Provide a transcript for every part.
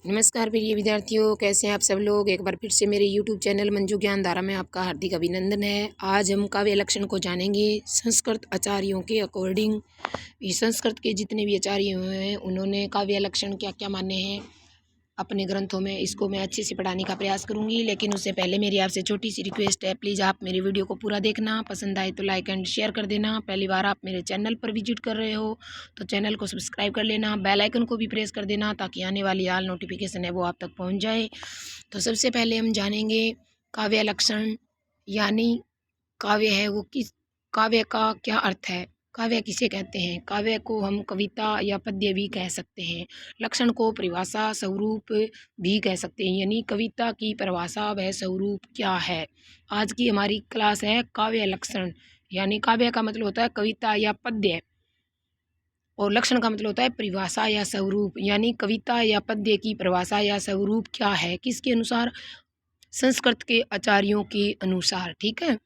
नमस्कार प्रिय विद्यार्थियों, कैसे हैं आप सब लोग। एक बार फिर से मेरे YouTube चैनल मंजू ज्ञान धारा में आपका हार्दिक अभिनंदन है। आज हम काव्य लक्षण को जानेंगे संस्कृत आचार्यों के अकॉर्डिंग। संस्कृत के जितने भी आचार्य हुए हैं उन्होंने काव्य लक्षण क्या क्या माने हैं अपने ग्रंथों में, इसको मैं अच्छे से पढ़ाने का प्रयास करूंगी। लेकिन उससे पहले मेरी आपसे छोटी सी रिक्वेस्ट है, प्लीज़ आप मेरे वीडियो को पूरा देखना, पसंद आए तो लाइक एंड शेयर कर देना। पहली बार आप मेरे चैनल पर विजिट कर रहे हो तो चैनल को सब्सक्राइब कर लेना, बेल आइकन को भी प्रेस कर देना ताकि आने वाली ऑल नोटिफिकेशन है वो आप तक पहुँच जाए। तो सबसे पहले हम जानेंगे काव्य लक्षण यानी काव्य है वो किस, काव्य का क्या अर्थ है, काव्य किसे कहते हैं। काव्य को हम कविता या पद्य भी कह सकते हैं। लक्षण को परिभाषा स्वरूप भी कह सकते हैं, यानी कविता की परिभाषा व स्वरूप क्या है। आज की हमारी क्लास है काव्य लक्षण, यानी काव्य का मतलब होता है कविता या पद्य और लक्षण का मतलब होता है परिभाषा या स्वरूप, यानी कविता या पद्य की परिभाषा या स्वरूप क्या है, किसके अनुसार, संस्कृत के आचार्यों के अनुसार। ठीक है,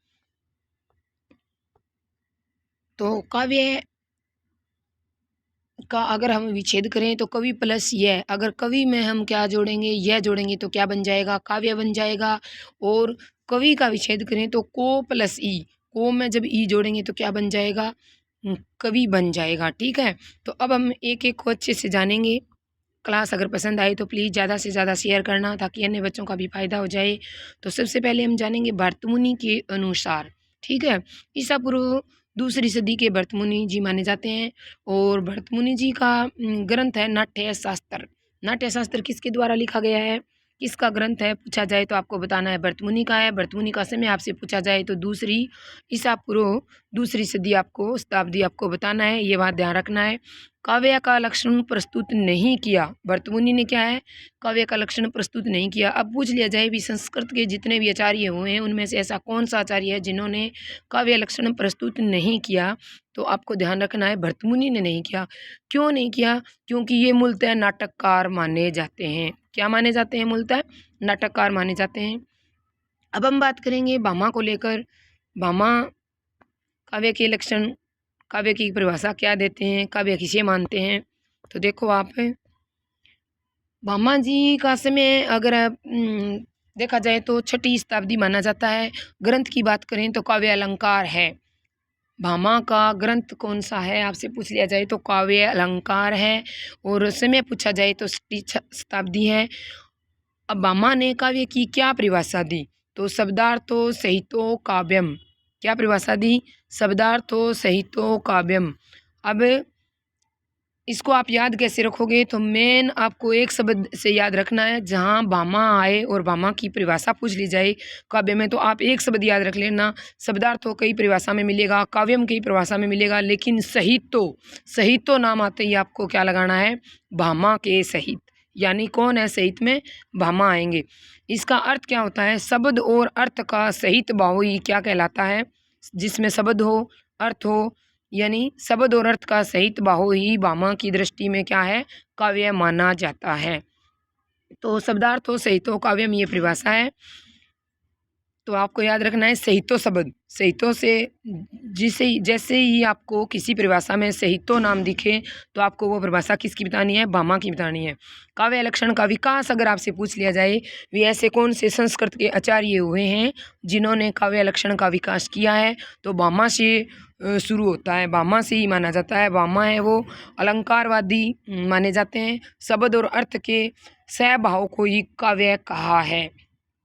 तो काव्य का अगर हम विच्छेद करें तो कवि प्लस यह, अगर कवि में हम क्या जोड़ेंगे, यह जोड़ेंगे तो क्या बन जाएगा, काव्य बन जाएगा। और कवि का विच्छेद करें तो को प्लस ई, को में जब ई जोड़ेंगे तो क्या बन जाएगा, कवि बन जाएगा। ठीक है, तो अब हम एक एक को अच्छे से जानेंगे। क्लास अगर पसंद आए तो प्लीज़ ज़्यादा से ज़्यादा शेयर करना ताकि अन्य बच्चों का भी फायदा हो जाए। तो सबसे पहले हम जानेंगे भरतमुनि के अनुसार। ठीक है, ईसा पूर्व दूसरी सदी के भरतमुनि जी माने जाते हैं और भरतमुनि जी का ग्रंथ है नाट्य शास्त्र। नाट्य शास्त्र किसके द्वारा लिखा गया है, किसका ग्रंथ है पूछा जाए तो आपको बताना है भरतमुनि का है। भरतमुनि का समय आपसे पूछा जाए तो दूसरी ईसा पूर्व दूसरी सदी आपको शताब्दी आपको बताना है, ये बात ध्यान रखना है। काव्य का लक्षण प्रस्तुत नहीं किया, भरतमुनि ने क्या है, काव्य का लक्षण प्रस्तुत नहीं किया। अब पूछ लिया जाए भी संस्कृत के जितने भी आचार्य हुए हैं उनमें से ऐसा कौन सा आचार्य है जिन्होंने काव्य लक्षण प्रस्तुत नहीं किया, तो आपको ध्यान रखना है भरतमुनि ने नहीं किया। क्यों नहीं किया, क्योंकि ये मूलतः नाटककार माने जाते हैं। क्या माने जाते हैं, मूलतः नाटककार माने जाते हैं। अब हम बात करेंगे भामा को लेकर। भामा काव्य के लक्षण, काव्य की परिभाषा क्या देते हैं, काव्य किसे मानते हैं। तो देखो आप, भामा जी का समय अगर देखा जाए तो छठी शताब्दी माना जाता है। ग्रंथ की बात करें तो काव्य अलंकार है। भामा का ग्रंथ कौन सा है आपसे पूछ लिया जाए तो काव्य अलंकार है। और समय पूछा जाए तो छठी शताब्दी है। अब भामा ने काव्य की क्या परिभाषा दी, तो शब्दार्थो सहितो काव्यम। क्या परिभाषा दी, शब्दार्थो सहितो काव्यम। अब इसको आप याद कैसे रखोगे, तो मेन आपको एक शब्द से याद रखना है। जहाँ भामा आए और भामा की परिभाषा पूछ ली जाए काव्य में तो आप एक शब्द याद रख लेना। शब्दार्थों कई परिभाषा में मिलेगा, काव्यम कई परिभाषा में मिलेगा, लेकिन सहितो नाम आते ही आपको क्या लगाना है, भामा के सहित, यानी कौन है सहित में, भामा आएंगे। इसका अर्थ क्या होता है, शब्द और अर्थ का सहित भाव ही क्या कहलाता है, जिसमें शब्द हो अर्थ हो, यानी शब्द और अर्थ का सहित बाहो ही भामा की दृष्टि में क्या है, काव्य माना जाता है। तो शब्दार्थो सहितो काव्यम ये परिभाषा है। तो आपको याद रखना है सहितो शब्द, सहितो से जिसे जैसे ही आपको किसी परिभाषा में सहितो नाम दिखे तो आपको वो परिभाषा किसकी बतानी है, भामा की बतानी है। काव्य लक्षण का विकास अगर आपसे पूछ लिया जाए, वे ऐसे कौन से संस्कृत के आचार्य हुए हैं जिन्होंने काव्य लक्षण का विकास किया है, तो भामा से शुरू होता है, भामा से ही माना जाता है। भामा है वो अलंकारवादी माने जाते हैं, शब्द और अर्थ के सहभाव को ही काव्य कहा है।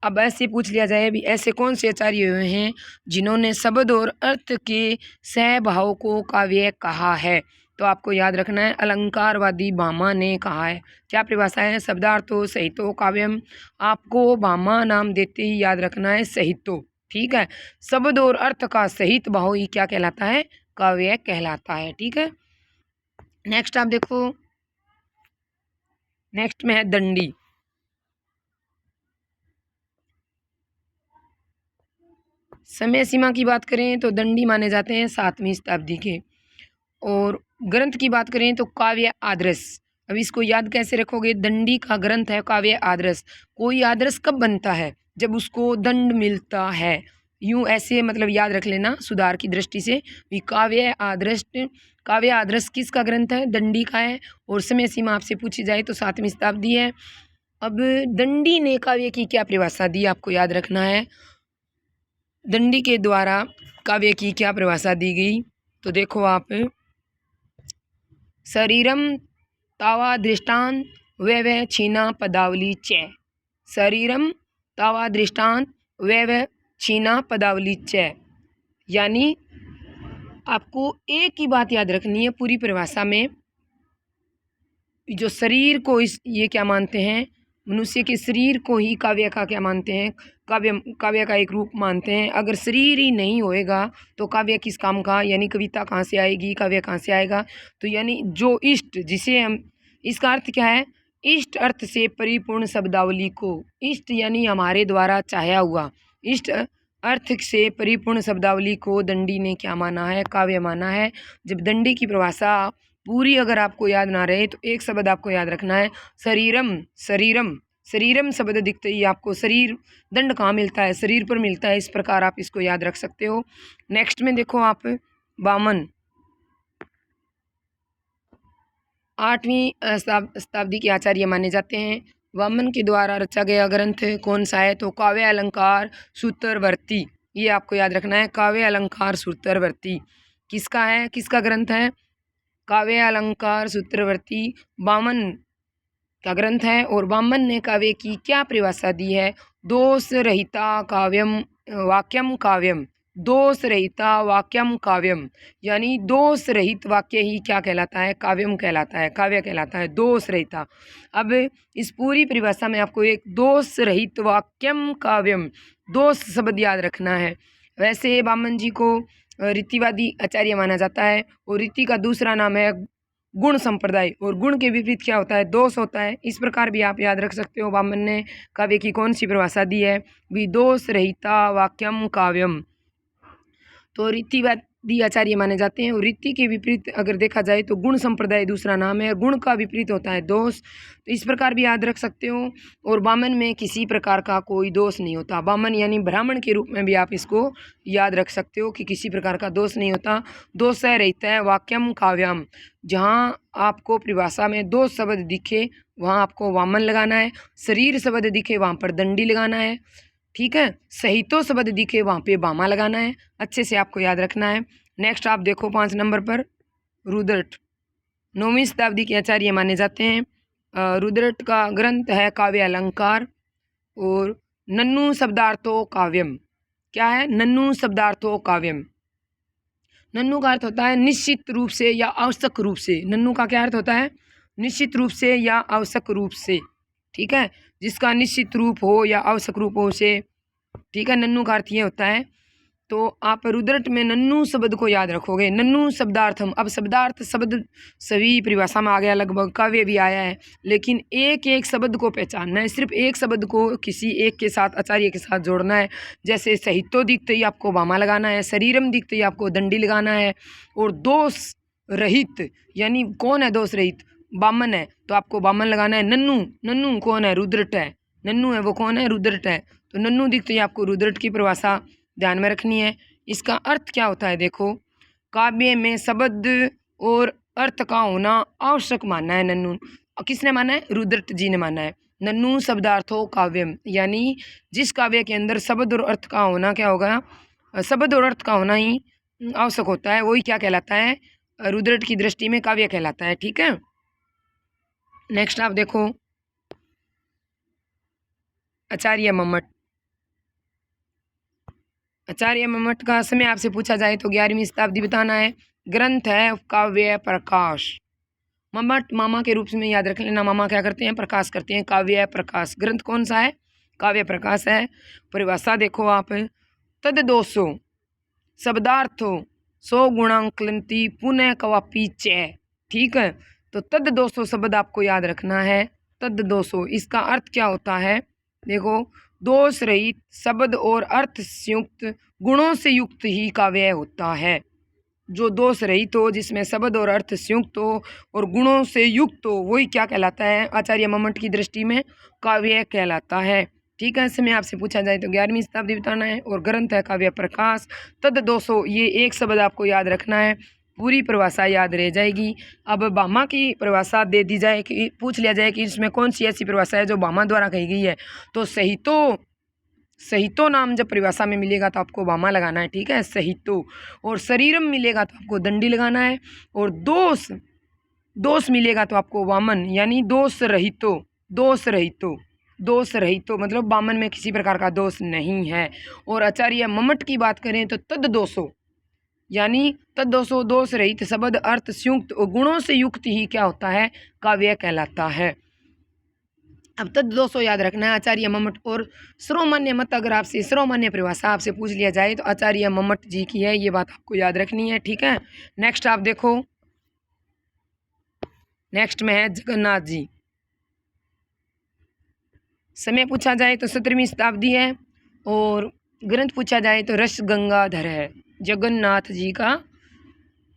अब ऐसे पूछ लिया जाए भी ऐसे कौन से आचार्य हुए हैं जिन्होंने शब्द और अर्थ के सहभाव को काव्य कहा है, तो आपको याद रखना है अलंकारवादी भामा ने कहा है। क्या परिभाषा है, शब्दार्थो सहितो काव्यम। आपको भामा नाम देते ही याद रखना है सहितो। ठीक है, शब्द और अर्थ का सहित भाव ही क्या कहलाता है, काव्य कहलाता है। ठीक है, नेक्स्ट आप देखो, नेक्स्ट में है दंडी। समय सीमा की बात करें तो दंडी माने जाते हैं 7वीं शताब्दी के। और ग्रंथ की बात करें तो काव्य आदर्श। अब इसको याद कैसे रखोगे, दंडी का ग्रंथ है काव्य आदर्श। कोई आदर्श कब बनता है, जब उसको दंड मिलता है। यूँ ऐसे मतलब याद रख लेना सुधार की दृष्टि से भी। काव्य आदर्श किसका ग्रंथ है, दंडी का है। और समय सीमा आपसे पूछी जाए तो 7वीं शताब्दी है। अब दंडी ने काव्य की क्या परिभाषा दी आपको याद रखना है। दंडी के द्वारा काव्य की क्या परिभाषा दी गई, तो देखो आप, शरीरम तावा दृष्टांत व्यव छीना पदावली च। शरीरम तावा दृष्टांत व्यव छीना पदावली च, यानी आपको एक ही बात याद रखनी है पूरी परिभाषा में। जो शरीर को ये क्या मानते हैं, मनुष्य के शरीर को ही काव्य का क्या मानते हैं, काव्य का एक रूप मानते हैं। अगर शरीर ही नहीं होएगा तो काव्य किस काम का, यानी कविता कहाँ से आएगी, काव्य कहाँ से आएगा। तो यानी जो इष्ट, जिसे हम, इसका अर्थ क्या है, इष्ट अर्थ से परिपूर्ण शब्दावली को, इष्ट यानी हमारे द्वारा चाहा हुआ, इष्ट अर्थ से परिपूर्ण शब्दावली को दंडी ने क्या माना है, काव्य माना है। जब दंडी की परिभाषा पूरी अगर आपको याद ना रहे तो एक शब्द आपको याद रखना है, शरीरम। शरीरम, शरीरम शब्द दिखते ही आपको शरीर, दंड कहाँ मिलता है, शरीर पर मिलता है। इस प्रकार आप इसको याद रख सकते हो। नेक्स्ट में देखो आप, वामन 8वीं शताब्दी के आचार्य माने जाते हैं। वामन के द्वारा रचा गया ग्रंथ कौन सा है, तो काव्य अलंकार सूत्रवर्ती। ये आपको याद रखना है, काव्य अलंकार सूत्रवर्ती किसका है, किसका ग्रंथ है, काव्य अलंकार सूत्रवर्ती वामन का ग्रंथ है। और वामन ने काव्य की क्या परिभाषा दी है, दोष रहिता काव्यम वाक्यम काव्यम, दोष रहिता वाक्यम काव्यम, यानी दोष रहित वाक्य ही क्या कहलाता है, काव्यम कहलाता है, काव्य कहलाता है, दोष रहिता। अब इस पूरी परिभाषा में आपको एक दोष रहित वाक्यम काव्यम, दोष शब्द याद रखना है। वैसे वामन जी को रीतिवादी आचार्य माना जाता है, और रीति का दूसरा नाम है गुण संप्रदाय, और गुण के विपरीत क्या होता है, दोष होता है। इस प्रकार भी आप याद रख सकते हो वामन ने काव्य की कौन सी परिभाषा दी है, भी दोष रहिता वाक्यम काव्यम। तो रीतिवादी आचार्य माने जाते हैं। और रीति के विपरीत अगर देखा जाए तो गुण संप्रदाय दूसरा नाम है, गुण का विपरीत होता है दोष। तो इस प्रकार भी याद रख सकते हो। और वामन में किसी प्रकार का कोई दोष नहीं होता, वामन यानी ब्राह्मण के रूप में भी आप इसको याद रख सकते हो कि किसी प्रकार का दोष नहीं होता। दोष रहता है वाक्यम काव्यम, जहाँ आपको परिभाषा में दो शब्द दिखे वहाँ आपको वामन लगाना है, शरीर शब्द दिखे वहाँ पर दंडी लगाना है, ठीक है। सहितो शब्द दिखे वहाँ पे वामा लगाना है, अच्छे से आपको याद रखना है। नेक्स्ट आप देखो 5 नंबर पर रुद्रट, 9वीं शताब्दी के आचार्य माने जाते हैं। रुद्रट का ग्रंथ है काव्य अलंकार। और नन्नु शब्दार्थो काव्यम, क्या है, नन्नु शब्दार्थो काव्यम। नन्नु का अर्थ होता है निश्चित रूप से या आवश्यक रूप से। नन्नु का क्या अर्थ होता है, निश्चित रूप से या आवश्यक रूप से, ठीक है, जिसका निश्चित रूप हो या आवश्यक रूप हो उसे, ठीक है, नन्नु का अर्थ ये होता है। तो आप रुद्रट में नन्नु शब्द को याद रखोगे, नन्नु शब्दार्थम। अब शब्दार्थ शब्द सभी परिभाषा में आ गया लगभग, काव्य भी आया है, लेकिन एक एक शब्द को पहचानना है, सिर्फ एक शब्द को किसी एक के साथ, आचार्य के साथ जोड़ना है। जैसे सहितो दिखते ही आपको वामा लगाना है, शरीरम दिखते ही आपको दंडी लगाना है। और दोष रहित, यानी कौन है दोष रहित, वामन है, तो आपको वामन लगाना है। नन्नु, नन्नु कौन है, रुद्रट है, नन्नु है वो कौन है, रुद्रट है। तो नन्नु दिखते ही आपको रुद्रट की परिभाषा ध्यान में रखनी है। इसका अर्थ क्या होता है, देखो, काव्य में शब्द और अर्थ का होना आवश्यक मानना है। नन्नु किसने माना है, रुद्रट जी ने माना है। नन्नु शब्दार्थो काव्यम, यानी जिस काव्य के अंदर शब्द और अर्थ का होना क्या होगा, शब्द और अर्थ का होना ही आवश्यक होता है, वही क्या कहलाता है, रुद्रट की दृष्टि में काव्य कहलाता है, ठीक है। नेक्स्ट आप देखो आचार्य मम्मट। आचार्य मम्मट का समय आपसे पूछा जाए तो 11वीं शताब्दी बताना है। ग्रंथ है काव्य प्रकाश। मम्मट मामा के रूप में याद रख लेना, मामा क्या करते हैं, प्रकाश करते हैं, काव्य प्रकाश। ग्रंथ कौन सा है, काव्य प्रकाश है। परिभाषा देखो आप, तद दोषो शब्दार्थो सो गुणांकलंती पुनः कवापी च, ठीक है। तो तद दोषो शब्द आपको याद रखना है, तद दोषो, इसका अर्थ क्या होता है, देखो, दोष रहित शब्द और अर्थ संयुक्त गुणों से युक्त ही काव्य होता है। जो दोष रहित हो, जिसमें शब्द और अर्थ संयुक्त हो और गुणों से युक्त हो, वही क्या कहलाता है, आचार्य मम्मट की दृष्टि में काव्य कहलाता है, ठीक है। इसमें आपसे पूछा जाए तो 11वीं शताब्दी बताना है। और ग्रंथ है काव्य प्रकाश। तद दोषो, ये एक शब्द आपको याद रखना है, पूरी परिभाषा याद रह जाएगी। अब भामा की परिभाषा दे दी जाए कि पूछ लिया जाए कि इसमें कौन सी ऐसी परिभाषा है जो भामा द्वारा कही गई है, तो सहितो नाम जब परिभाषा में मिलेगा तो आपको भामा लगाना है, ठीक है, सहितो। और शरीरम मिलेगा तो आपको दंडी लगाना है। और दोष मिलेगा तो आपको वामन, यानी दोष रहितो मतलब वामन में किसी प्रकार का दोष नहीं है। और आचार्य मम्मट की बात करें तो तद दोषो, यानी तद दोषो दोष रहित शब्द अर्थ संयुक्त और गुणों से युक्त ही क्या होता है, काव्य कहलाता है। अब तद दोषो याद रखना है आचार्य मम्मट। और सर्वमान्य मत, अगर आपसे सर्वमान्य परिभाषा आपसे पूछ लिया जाए तो आचार्य मम्मट जी की है, ये बात आपको याद रखनी है, ठीक है। नेक्स्ट आप देखो, नेक्स्ट में है जगन्नाथ जी। समय पूछा जाए तो 17वीं शताब्दी है और ग्रंथ पूछा जाए तो रस गंगाधर है। जगन्नाथ जी का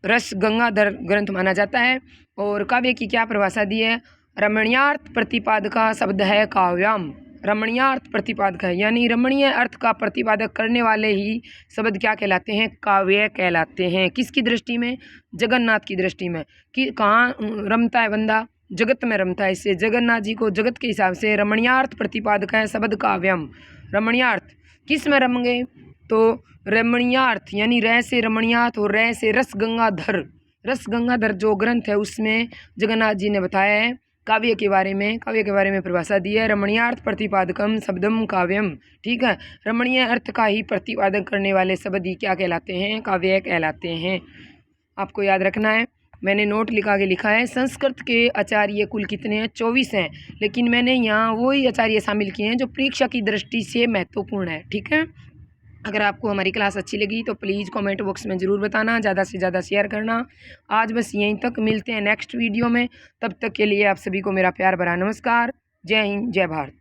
रस गंगाधर ग्रंथ माना जाता है। और काव्य की क्या परिभाषा दी है, रमणीयार्थ प्रतिपादका शब्द है काव्याम। रमणीयार्थ प्रतिपादक है, यानी रमणीय अर्थ का प्रतिपादक करने वाले ही शब्द क्या कहलाते हैं, काव्य कहलाते हैं। किसकी दृष्टि में, जगन्नाथ की दृष्टि में। कि कहाँ रमता है बंदा, जगत में रमता है, इससे जगन्नाथ जी को जगत के हिसाब से रमणीयार्थ प्रतिपादक है शब्द काव्यम। रमणीयार्थ किस में रमेंगे, तो रमणीयार्थ यानी रह से रमणीयार्थ और रह से रस गंगाधर जो ग्रंथ है उसमें जगन्नाथ जी ने बताया है काव्य के बारे में परिभाषा दी है, रमणीयार्थ प्रतिपादकम शब्दम काव्यम, ठीक है। रमणीय अर्थ का ही प्रतिपादन करने वाले शब्द ही क्या कहलाते हैं, काव्य कहलाते हैं। आपको याद रखना है, मैंने नोट लिखा है संस्कृत के आचार्य कुल कितने हैं, 24 हैं, लेकिन मैंने यहाँ वही आचार्य शामिल किए हैं जो परीक्षा की दृष्टि से महत्वपूर्ण है, ठीक है। अगर आपको हमारी क्लास अच्छी लगी तो प्लीज़ कमेंट बॉक्स में ज़रूर बताना, ज़्यादा से ज़्यादा शेयर करना। आज बस यहीं तक, मिलते हैं नेक्स्ट वीडियो में, तब तक के लिए आप सभी को मेरा प्यार भरा नमस्कार। जय हिंद, जय भारत।